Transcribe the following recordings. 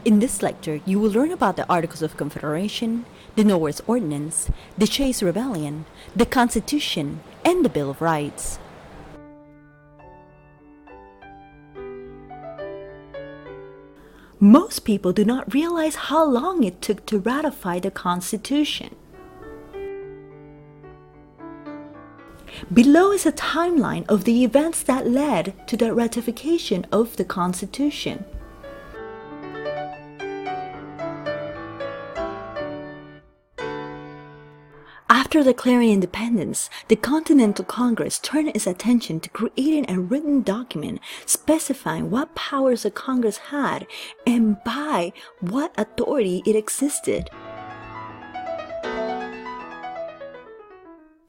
In this lecture, you will learn about the Articles of Confederation, the Norwest Ordinance, the Chase Rebellion, the Constitution, and the Bill of Rights. Most people do not realize how long it took to ratify the Constitution. Below is a timeline of the events that led to the ratification of the Constitution. After declaring independence, the Continental Congress turned its attention to creating a written document specifying what powers the Congress had and by what authority it existed.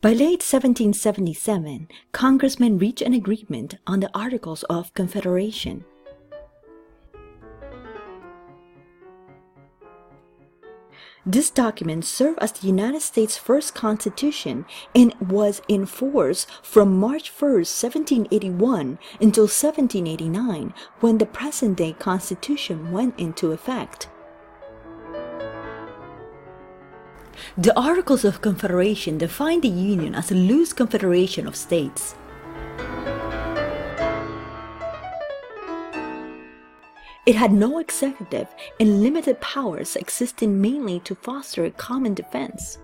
By late 1777, Congressmen reached an agreement on the Articles of Confederation. This document served as the United States' first constitution and was in force from March 1, 1781 until 1789, when the present-day Constitution went into effect. The Articles of Confederation defined the Union as a loose confederation of states. It had no executive and limited powers, existing mainly to foster a common defense.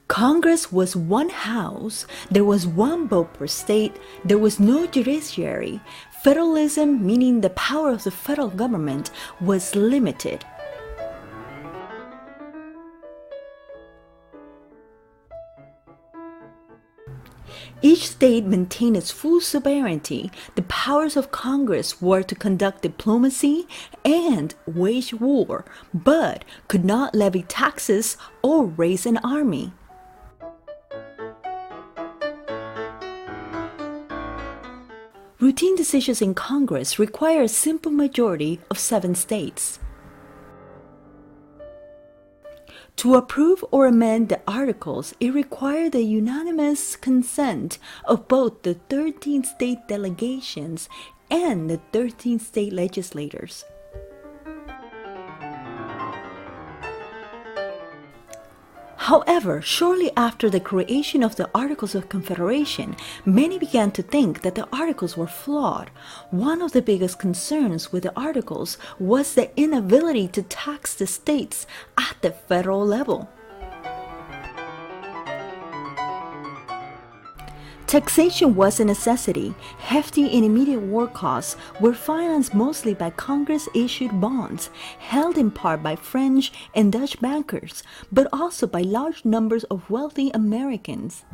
Congress was one house, there was one vote per state, there was no judiciary. Federalism, meaning the power of the federal government, was limited. Each state maintained its full sovereignty. The powers of Congress were to conduct diplomacy and wage war, but could not levy taxes or raise an army. Routine decisions in Congress require a simple majority of 7 states. To approve or amend the articles, it required the unanimous consent of both the 13 state delegations and the 13 state legislators. However, shortly after the creation of the Articles of Confederation, many began to think that the Articles were flawed. One of the biggest concerns with the Articles was the inability to tax the states at the federal level. Taxation was a necessity. Hefty and immediate war costs were financed mostly by Congress-issued bonds, held in part by French and Dutch bankers, but also by large numbers of wealthy Americans.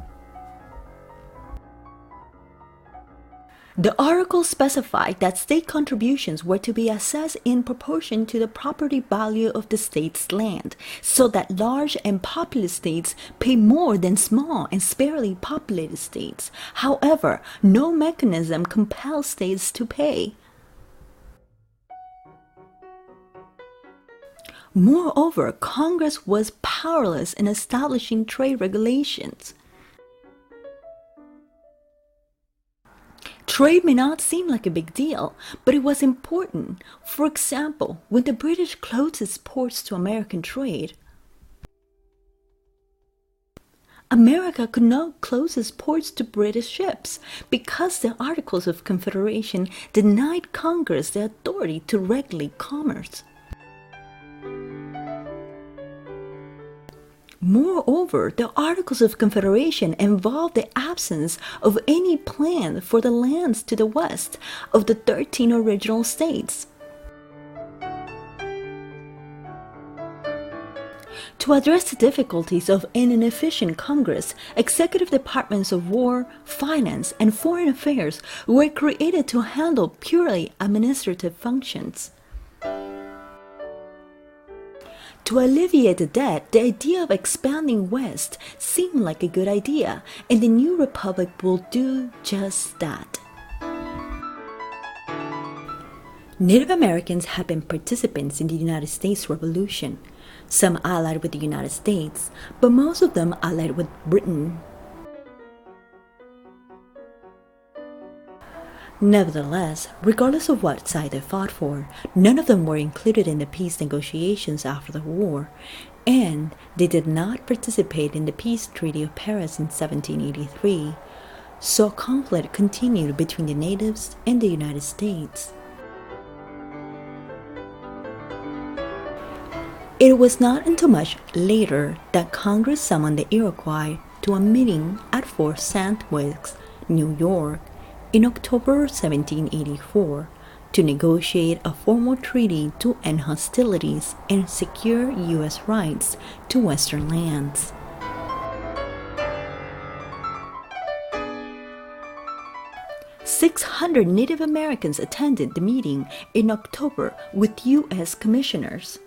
The article specified that state contributions were to be assessed in proportion to the property value of the state's land, so that large and populous states pay more than small and sparsely populated states. However, no mechanism compels states to pay. Moreover, Congress was powerless in establishing trade regulations. Trade may not seem like a big deal, but it was important. For example, when the British closed its ports to American trade, America could not close its ports to British ships because the Articles of Confederation denied Congress the authority to regulate commerce. Moreover, the Articles of Confederation involved the absence of any plan for the lands to the west of the 13 original states. To address the difficulties of an inefficient Congress, executive departments of War, Finance, and Foreign Affairs were created to handle purely administrative functions. To alleviate the debt, the idea of expanding west seemed like a good idea, and the new republic will do just that. Native Americans have been participants in the United States Revolution. Some allied with the United States, but most of them allied with Britain. Nevertheless, regardless of what side they fought for, none of them were included in the peace negotiations after the war, and they did not participate in the Peace Treaty of Paris in 1783, so conflict continued between the natives and the United States. It was not until much later that Congress summoned the Iroquois to a meeting at Fort St. Louis, New York, in October 1784 to negotiate a formal treaty to end hostilities and secure U.S. rights to Western lands. "600 Native Americans attended the meeting in October with U.S. commissioners.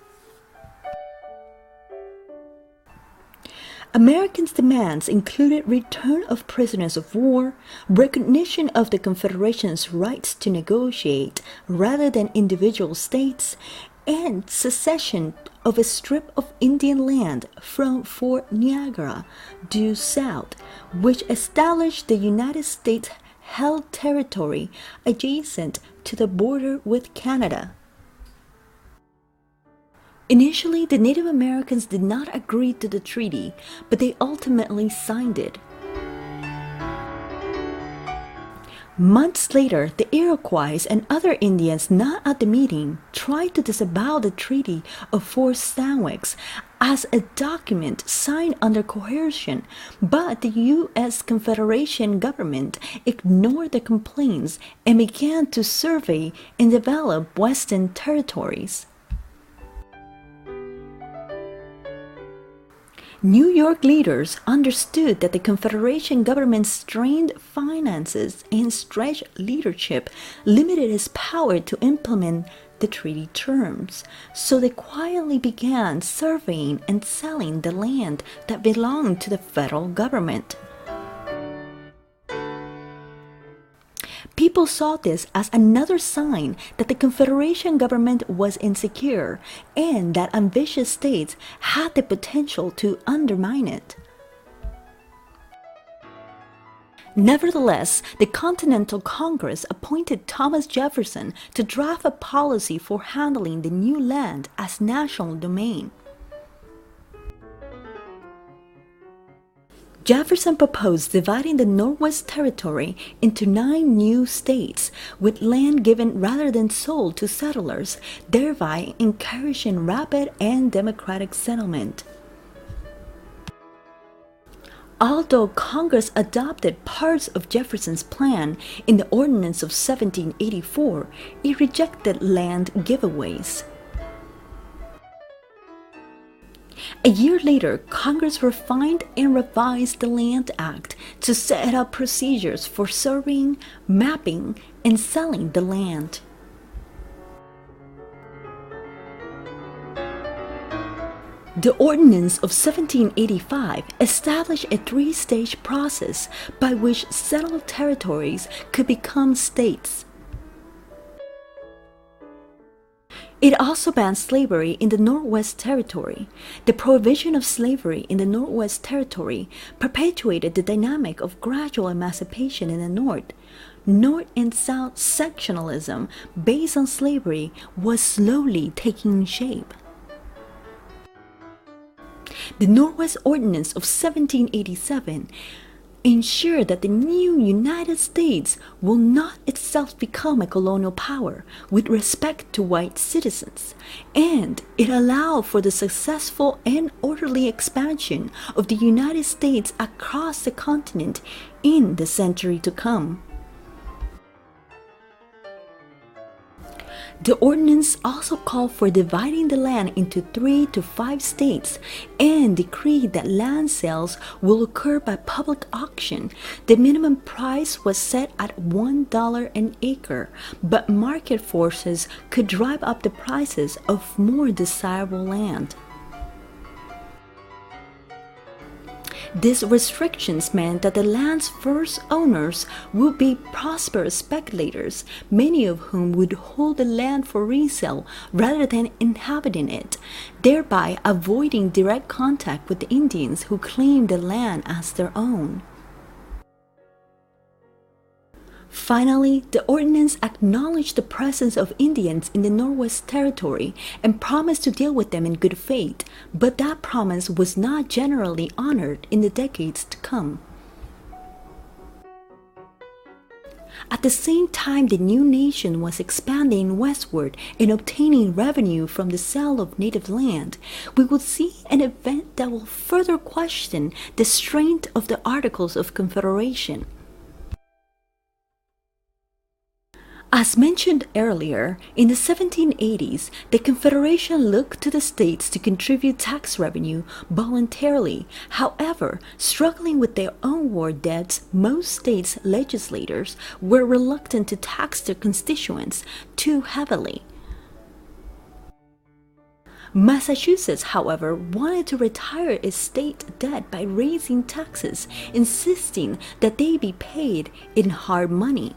Americans' demands included return of prisoners of war, recognition of the Confederation's rights to negotiate rather than individual states, and secession of a strip of Indian land from Fort Niagara due south, which established the United States held territory adjacent to the border with Canada. Initially, the Native Americans did not agree to the treaty, but they ultimately signed it. Months later, the Iroquois and other Indians not at the meeting tried to disavow the Treaty of Fort St. Louis as a document signed under coercion, but the U.S. Confederation government ignored the complaints and began to survey and develop Western territories. New York leaders understood that the Confederation government's strained finances and stretched leadership limited its power to implement the treaty terms, so they quietly began surveying and selling the land that belonged to the federal government. People saw this as another sign that the Confederation government was insecure and that ambitious states had the potential to undermine it. Nevertheless, the Continental Congress appointed Thomas Jefferson to draft a policy for handling the new land as national domain. Jefferson proposed dividing the Northwest Territory into 9 new states, with land given rather than sold to settlers, thereby encouraging rapid and democratic settlement. Although Congress adopted parts of Jefferson's plan in the Ordinance of 1784, it rejected land giveaways. A year later, Congress refined and revised the Land Act to set up procedures for surveying, mapping, and selling the land. The Ordinance of 1785 established a 3-stage process by which settled territories could become states. It also banned slavery in the Northwest Territory. The prohibition of slavery in the Northwest Territory perpetuated the dynamic of gradual emancipation in the North. North and South sectionalism based on slavery was slowly taking shape. The Northwest Ordinance of 1787 ensured that the new United States will not itself become a colonial power with respect to white citizens, and it allowed for the successful and orderly expansion of the United States across the continent in the century to come. The ordinance also called for dividing the land into 3 to 5 states and decreed that land sales will occur by public auction. The minimum price was set at $1 an acre, but market forces could drive up the prices of more desirable land. These restrictions meant that the land's first owners would be prosperous speculators, many of whom would hold the land for resale rather than inhabiting it, thereby avoiding direct contact with the Indians who claimed the land as their own. Finally, the ordinance acknowledged the presence of Indians in the Northwest Territory and promised to deal with them in good faith, but that promise was not generally honored in the decades to come. At the same time, the new nation was expanding westward and obtaining revenue from the sale of native land. We will see an event that will further question the strength of the Articles of Confederation. As mentioned earlier, in the 1780s, the Confederation looked to the states to contribute tax revenue voluntarily. However, struggling with their own war debts, most states' legislators were reluctant to tax their constituents too heavily. Massachusetts, however, wanted to retire its state debt by raising taxes, insisting that they be paid in hard money.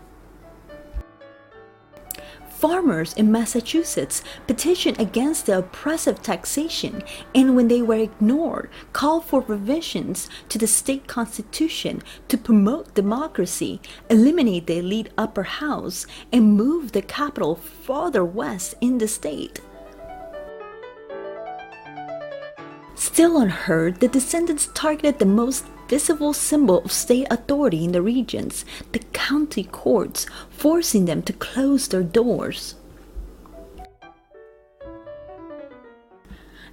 Farmers in Massachusetts petitioned against the oppressive taxation, and when they were ignored, called for revisions to the state constitution to promote democracy, eliminate the elite upper house, and move the capital farther west in the state. Still unheard, the descendants targeted the most visible symbol of state authority in the regions, the county courts, forcing them to close their doors.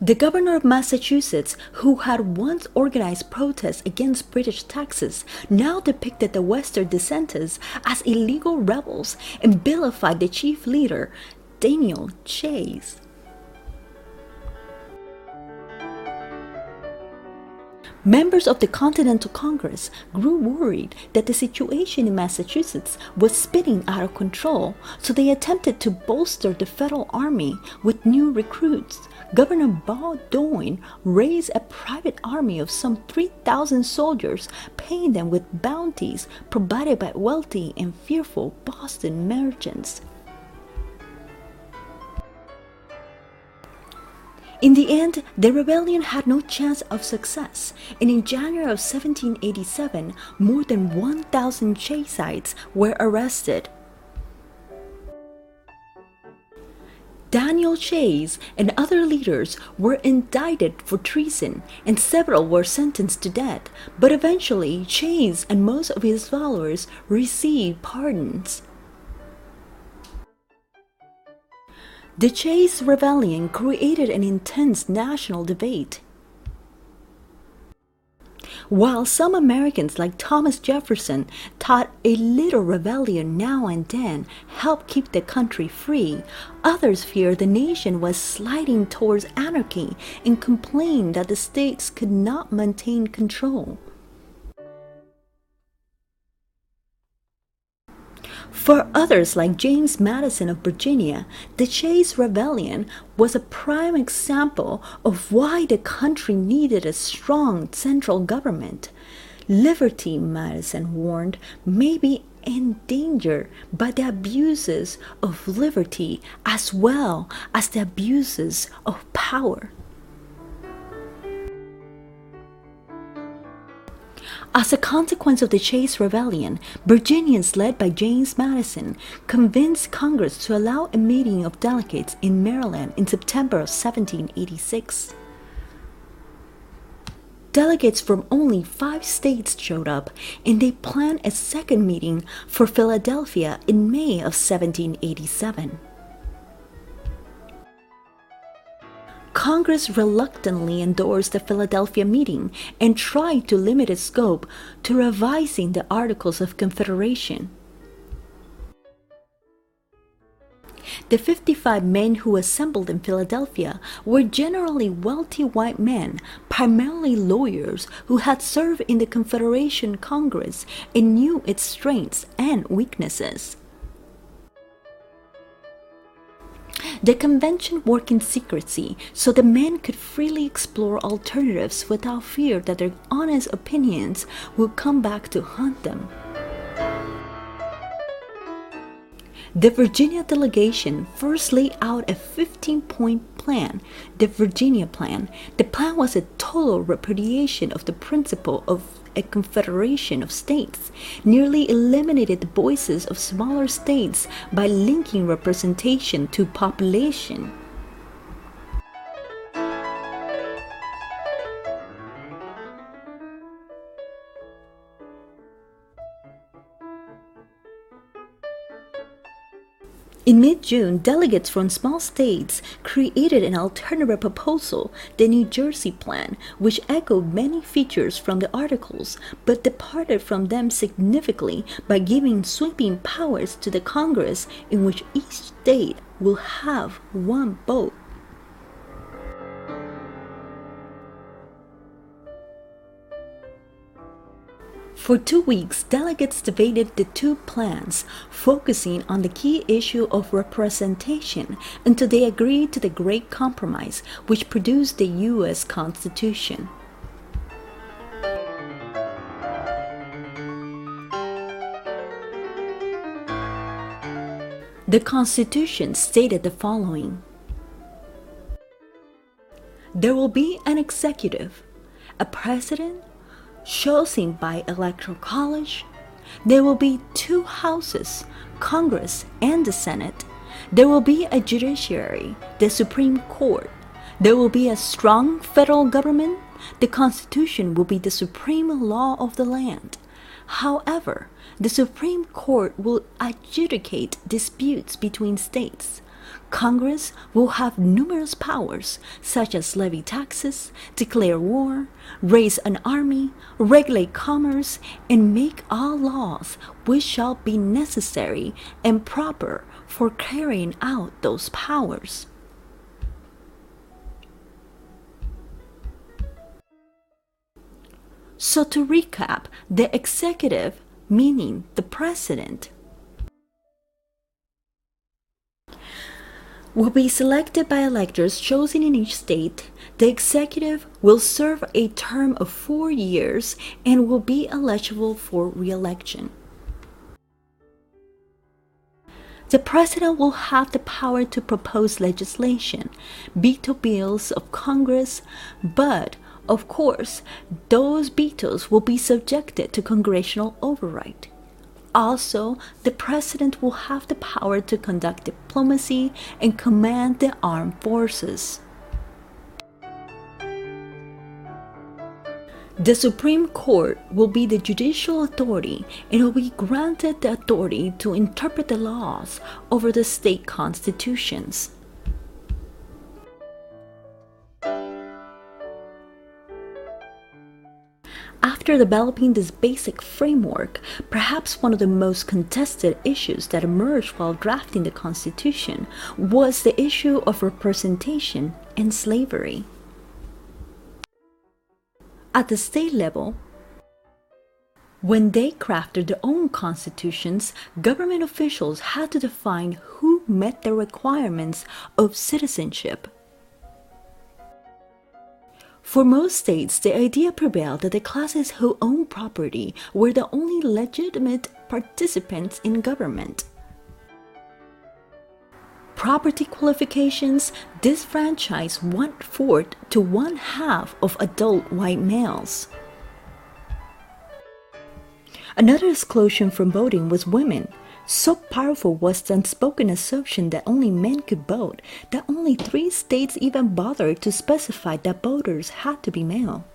The governor of Massachusetts, who had once organized protests against British taxes, now depicted the Western dissenters as illegal rebels and vilified the chief leader, Daniel Chase. Members of the Continental Congress grew worried that the situation in Massachusetts was spinning out of control, so they attempted to bolster the federal army with new recruits. Governor Bowdoin raised a private army of some 3,000 soldiers, paying them with bounties provided by wealthy and fearful Boston merchants. In the end, the rebellion had no chance of success, and in January of 1787, more than 1,000 Chaseites were arrested. Daniel Chase and other leaders were indicted for treason, and several were sentenced to death, but eventually Chase and most of his followers received pardons. The Chase Rebellion created an intense national debate. While some Americans like Thomas Jefferson thought a little rebellion now and then helped keep the country free, others feared the nation was sliding towards anarchy and complained that the states could not maintain control. For others like James Madison of Virginia, the Chase Rebellion was a prime example of why the country needed a strong central government. Liberty, Madison warned, may be endangered by the abuses of liberty as well as the abuses of power. As a consequence of the Chase Rebellion, Virginians led by James Madison convinced Congress to allow a meeting of delegates in Maryland in September of 1786. Delegates from only 5 states showed up, and they planned a second meeting for Philadelphia in May of 1787. Congress reluctantly endorsed the Philadelphia meeting and tried to limit its scope to revising the Articles of Confederation. The 55 men who assembled in Philadelphia were generally wealthy white men, primarily lawyers who had served in the Confederation Congress and knew its strengths and weaknesses. The convention worked in secrecy, so the men could freely explore alternatives without fear that their honest opinions would come back to haunt them. The Virginia delegation first laid out a 15-point plan, the Virginia Plan. The plan was a total repudiation of the principle of a confederation of states, nearly eliminated the voices of smaller states by linking representation to population. In mid-June, delegates from small states created an alternative proposal, the New Jersey Plan, which echoed many features from the Articles, but departed from them significantly by giving sweeping powers to the Congress in which each state will have one vote. For 2 weeks, delegates debated the two plans, focusing on the key issue of representation until they agreed to the Great Compromise, which produced the U.S. Constitution. The Constitution stated the following: there will be an executive, a president, chosen by electoral college. There will be 2 houses, Congress and the Senate. There will be a judiciary, the Supreme Court. There will be a strong federal government. The Constitution will be the supreme law of the land. However, the Supreme Court will adjudicate disputes between states. Congress will have numerous powers, such as levy taxes, declare war, raise an army, regulate commerce, and make all laws which shall be necessary and proper for carrying out those powers. So to recap, the executive, meaning the president, will be selected by electors chosen in each state. The executive will serve a term of 4 years and will be eligible for re-election. The president will have the power to propose legislation, veto bills of Congress, but of course, those vetoes will be subjected to congressional override. Also, the president will have the power to conduct diplomacy and command the armed forces. The Supreme Court will be the judicial authority and will be granted the authority to interpret the laws over the state constitutions. After developing this basic framework, perhaps one of the most contested issues that emerged while drafting the Constitution was the issue of representation and slavery. At the state level, when they crafted their own constitutions, government officials had to define who met the requirements of citizenship. For most states, the idea prevailed that the classes who owned property were the only legitimate participants in government. Property qualifications disfranchised 1/4 to 1/2 of adult white males. Another exclusion from voting was women. So powerful was the unspoken assumption that only men could vote that only 3 states even bothered to specify that voters had to be male.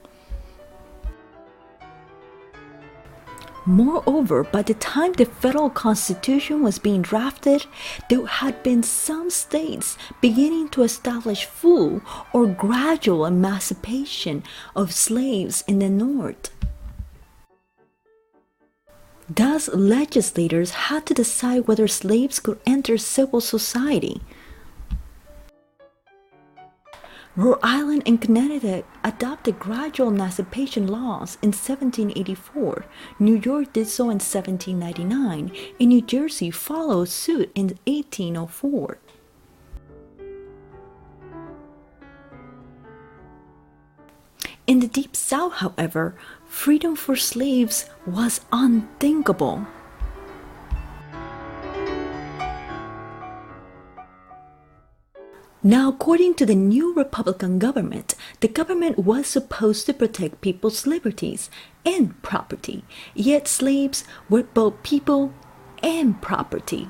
Moreover, by the time the federal constitution was being drafted, there had been some states beginning to establish full or gradual emancipation of slaves in the North. Thus, legislators had to decide whether slaves could enter civil society. Rhode Island and Connecticut adopted gradual emancipation laws in 1784, New York did so in 1799, and New Jersey followed suit in 1804. In the Deep South, however, freedom for slaves was unthinkable. Now, according to the new Republican government, the government was supposed to protect people's liberties and property, yet slaves were both people and property.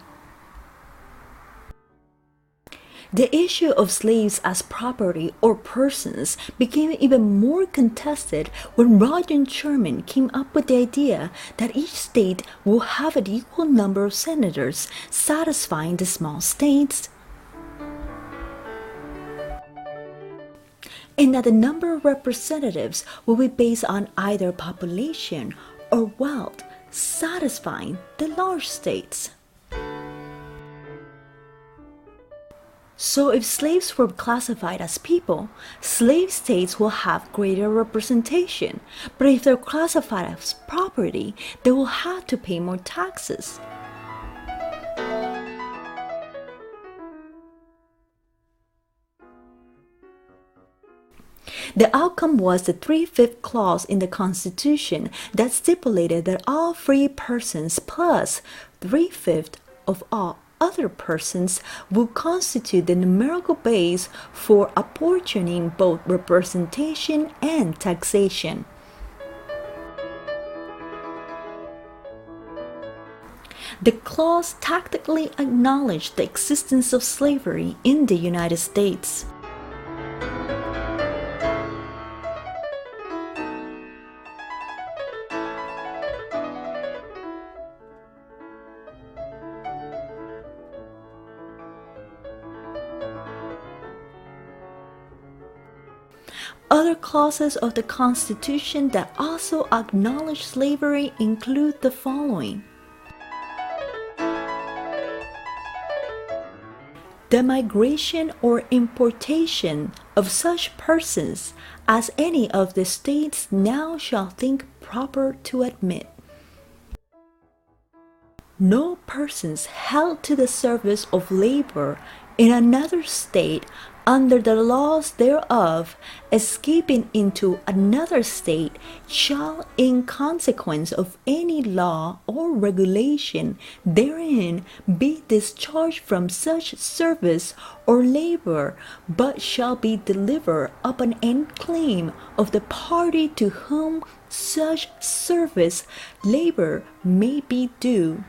The issue of slaves as property or persons became even more contested when Roger Sherman came up with the idea that each state will have an equal number of senators, satisfying the small states, and that the number of representatives will be based on either population or wealth, satisfying the large states. So if slaves were classified as people, slave states will have greater representation. But if they're classified as property, they will have to pay more taxes. The outcome was the 3/5 clause in the Constitution that stipulated that all free persons plus 3/5 of all other persons will constitute the numerical base for apportioning both representation and taxation. The clause tactically acknowledged the existence of slavery in the United States. Other clauses of the Constitution that also acknowledge slavery include the following: the migration or importation of such persons as any of the states now shall think proper to admit. No persons held to the service of labor in another state under the laws thereof, escaping into another state, shall, in consequence of any law or regulation therein, be discharged from such service or labor, but shall be delivered upon any claim of the party to whom such service, labor may be due.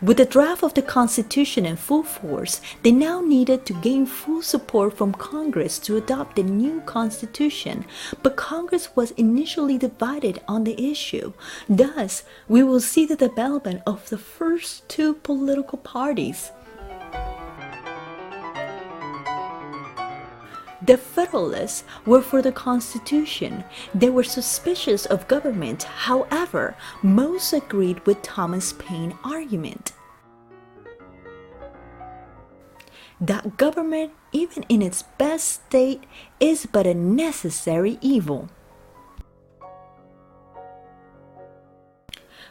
With the draft of the Constitution in full force, they now needed to gain full support from Congress to adopt the new Constitution, but Congress was initially divided on the issue. Thus, we will see the development of the first two political parties. The Federalists were for the Constitution. They were suspicious of government. However, most agreed with Thomas Paine's argument that government, even in its best state, is but a necessary evil.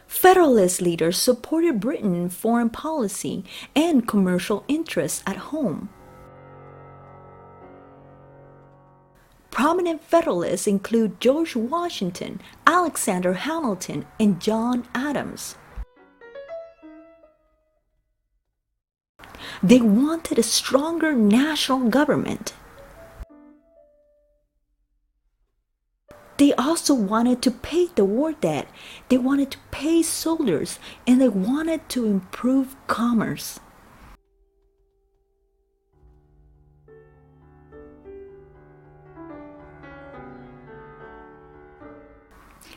Federalist leaders supported Britain's foreign policy and commercial interests at home. Prominent Federalists include George Washington, Alexander Hamilton, and John Adams. They wanted a stronger national government. They also wanted to pay the war debt. They wanted to pay soldiers, and they wanted to improve commerce.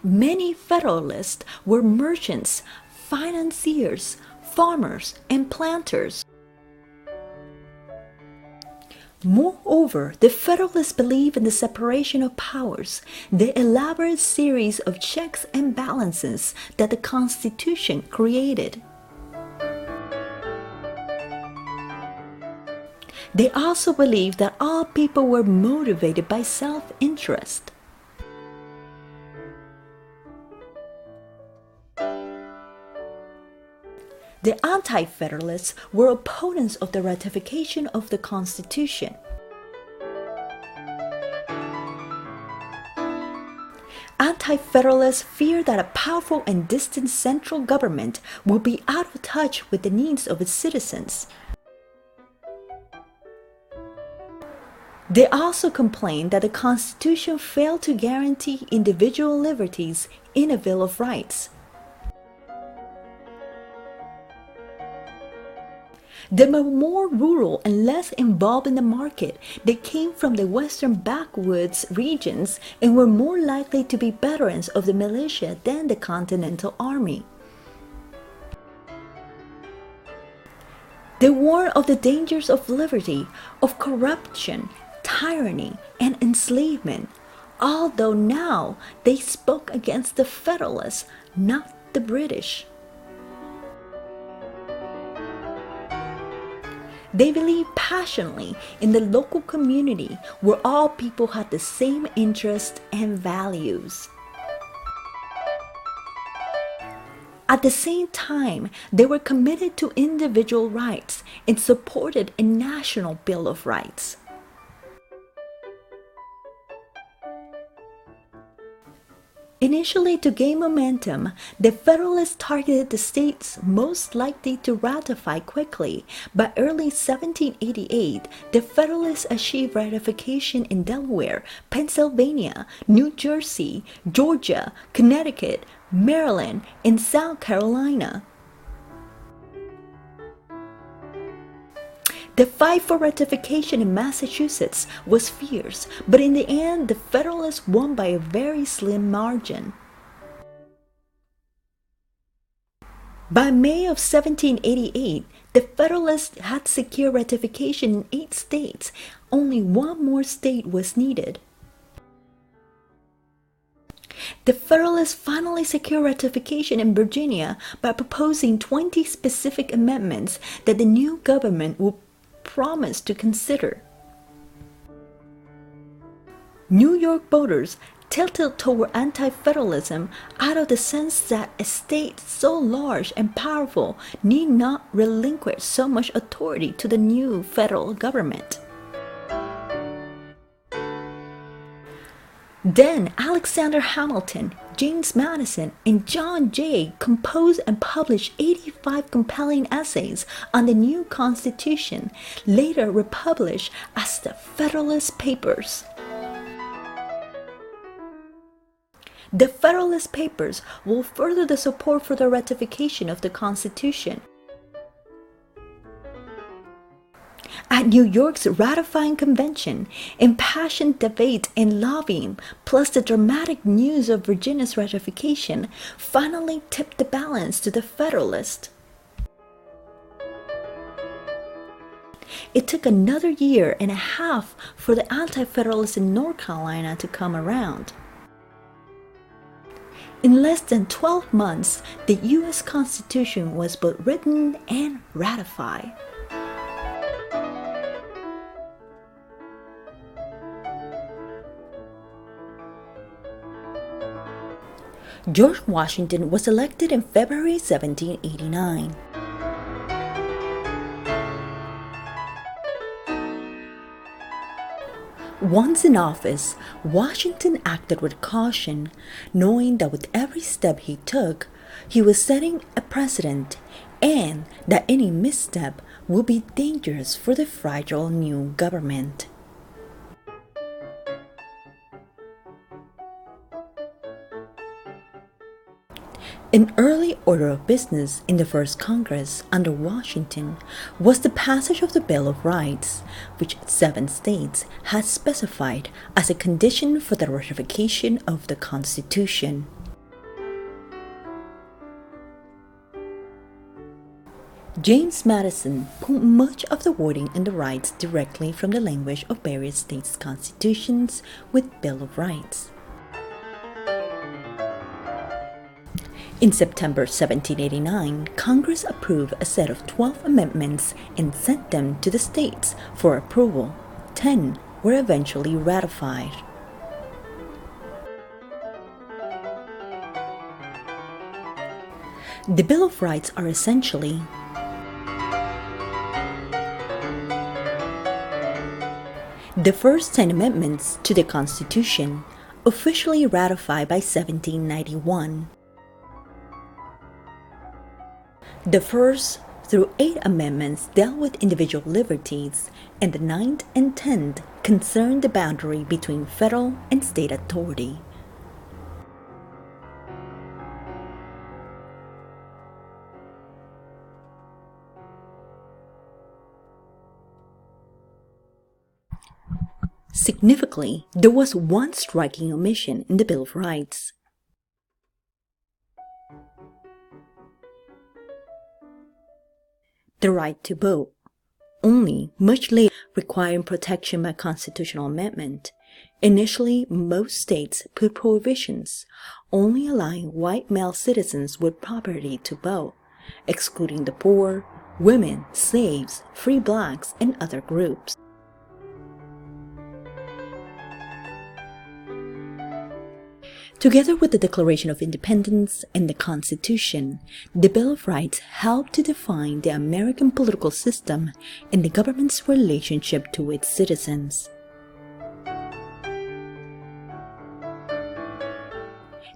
Many Federalists were merchants, financiers, farmers, and planters. Moreover, the Federalists believed in the separation of powers, the elaborate series of checks and balances that the Constitution created. They also believed that all people were motivated by self-interest. The Anti-Federalists were opponents of the ratification of the Constitution. anti-federalists feared that a powerful and distant central government would be out of touch with the needs of its citizens. They also complained that the Constitution failed to guarantee individual liberties in a Bill of Rights. They were more rural and less involved in the market. They came from the western backwoods regions and were more likely to be veterans of the militia than the Continental Army. They warned of the dangers of liberty, of corruption, tyranny, and enslavement, although now they spoke against the Federalists, not the British. They believed passionately in the local community where all people had the same interests and values. At the same time, they were committed to individual rights and supported a national Bill of Rights. Initially, to gain momentum, the Federalists targeted the states most likely to ratify quickly. By early 1788, the Federalists achieved ratification in Delaware, Pennsylvania, New Jersey, Georgia, Connecticut, Maryland, and South Carolina. The fight for ratification in Massachusetts was fierce, but in the end, the Federalists won by a very slim margin. By May of 1788, the Federalists had secured ratification in 8 states. Only one more state was needed. The Federalists finally secured ratification in Virginia by proposing 20 specific amendments that the new government would promise to consider. New York voters tilted toward anti-federalism out of the sense that a state so large and powerful need not relinquish so much authority to the new federal government. Then Alexander Hamilton, James Madison, and John Jay composed and published 85 compelling essays on the new Constitution, later republished as the Federalist Papers. The Federalist Papers will further the support for the ratification of the Constitution. At New York's ratifying convention, impassioned debate and lobbying, plus the dramatic news of Virginia's ratification, finally tipped the balance to the Federalists. It took another year and a half for the anti-Federalists in North Carolina to come around. In less than 12 months, the U.S. Constitution was both written and ratified. George Washington was elected in February 1789. Once in office, Washington acted with caution, knowing that with every step he took, he was setting a precedent and that any misstep would be dangerous for the fragile new government. An early order of business in the first Congress under Washington was the passage of the Bill of Rights, which 7 states had specified as a condition for the ratification of the Constitution. James Madison pulled much of the wording and the rights directly from the language of various states' constitutions with Bill of Rights. In September 1789, Congress approved a set of 12 amendments and sent them to the states for approval. 10 were eventually ratified. The Bill of Rights are essentially the first 10 amendments to the Constitution, officially ratified by 1791. The first through 8 amendments dealt with individual liberties, and the 9th and 10th concerned the boundary between federal and state authority. Significantly, there was one striking omission in the Bill of Rights. The right to vote, only much later requiring protection by constitutional amendment. Initially, most states put prohibitions, only allowing white male citizens with property to vote, excluding the poor, women, slaves, free blacks, and other groups. Together with the Declaration of Independence and the Constitution, the Bill of Rights helped to define the American political system and the government's relationship to its citizens.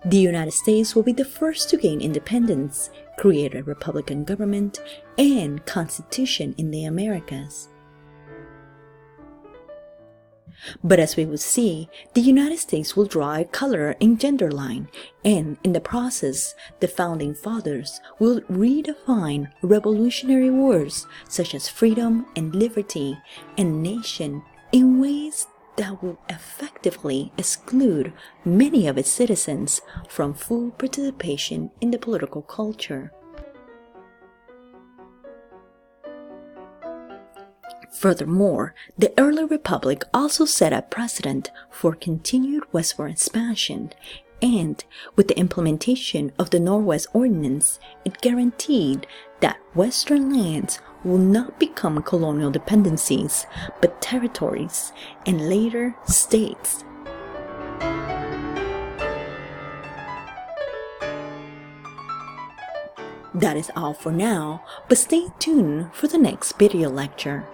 The United States will be the first to gain independence, create a republican government, and constitution in the Americas. But as we will see, the United States will draw a color and gender line, and in the process, the Founding Fathers will redefine revolutionary words such as freedom and liberty and nation in ways that will effectively exclude many of its citizens from full participation in the political culture. Furthermore, the early republic also set a precedent for continued westward expansion, and with the implementation of the Northwest Ordinance, it guaranteed that western lands will not become colonial dependencies, but territories, and later states. That is all for now, but stay tuned for the next video lecture.